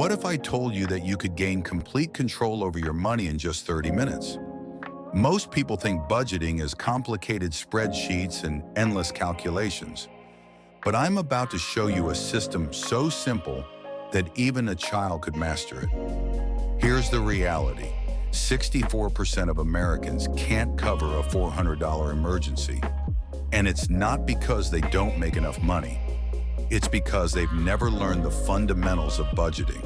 What if I told you that you could gain complete control over your money in just 30 minutes? Most people think budgeting is complicated spreadsheets and endless calculations. But I'm about to show you a system so simple that even a child could master it. Here's the reality. 64% of Americans can't cover a $400 emergency. And it's not because they don't make enough money. It's because they've never learned the fundamentals of budgeting.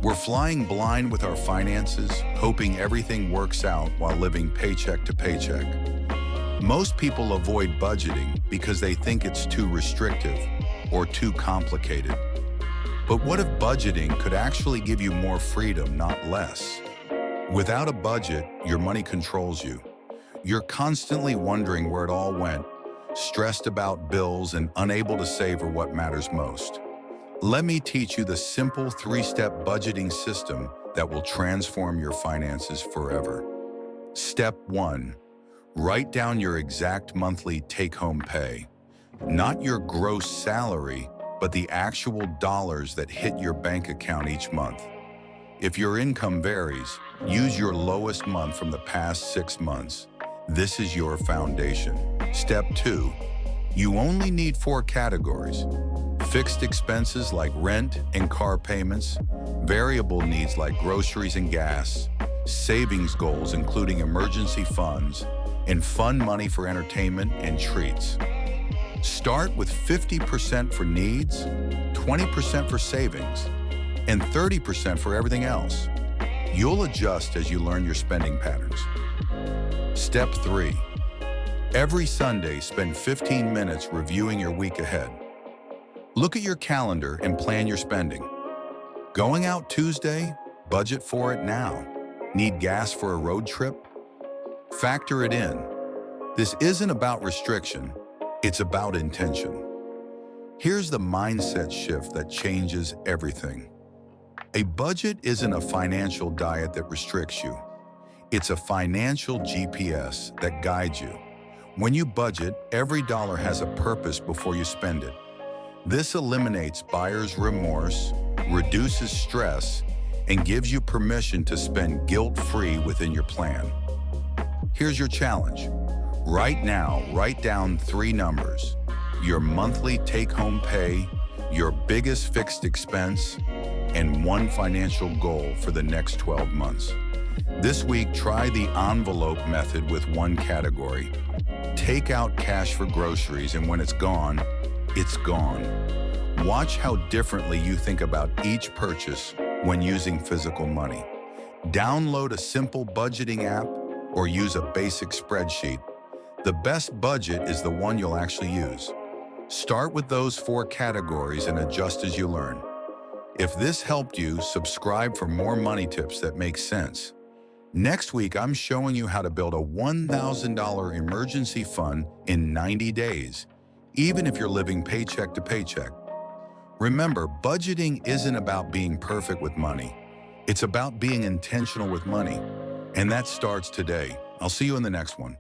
We're flying blind with our finances, hoping everything works out while living paycheck to paycheck. Most people avoid budgeting because they think it's too restrictive or too complicated. But what if budgeting could actually give you more freedom, not less? Without a budget, your money controls you. You're constantly wondering where it all went, stressed about bills and unable to savor what matters most. Let me teach you the simple 3-step budgeting system that will transform your finances forever. Step 1. Write down your exact monthly take-home pay. Not your gross salary, but the actual dollars that hit your bank account each month. If your income varies, use your lowest month from the past 6 months. This is your foundation. Step 2. You only need 4 categories. Fixed expenses like rent and car payments, variable needs like groceries and gas, savings goals including emergency funds, and fun money for entertainment and treats. Start with 50% for needs, 20% for savings, and 30% for everything else. You'll adjust as you learn your spending patterns. Step 3. Every Sunday, spend 15 minutes reviewing your week ahead. Look at your calendar and plan your spending. Going out Tuesday? Budget for it now. Need gas for a road trip? Factor it in. This isn't about restriction, it's about intention. Here's the mindset shift that changes everything. A budget isn't a financial diet that restricts you. It's a financial GPS that guides you. When you budget, every dollar has a purpose before you spend it. This eliminates buyer's remorse, reduces stress, and gives you permission to spend guilt-free within your plan. Here's your challenge. Right now, write down 3 numbers: your monthly take-home pay, your biggest fixed expense, and 1 financial goal for the next 12 months. This week, try the envelope method with 1 category. Take out cash for groceries, and when it's gone, it's gone. Watch how differently you think about each purchase when using physical money. Download a simple budgeting app or use a basic spreadsheet. The best budget is the one you'll actually use. Start with those 4 categories and adjust as you learn. If this helped you, subscribe for more money tips that make sense. Next week, I'm showing you how to build a $1,000 emergency fund in 90 days, even if you're living paycheck to paycheck. Remember, budgeting isn't about being perfect with money. It's about being intentional with money. And that starts today. I'll see you in the next one.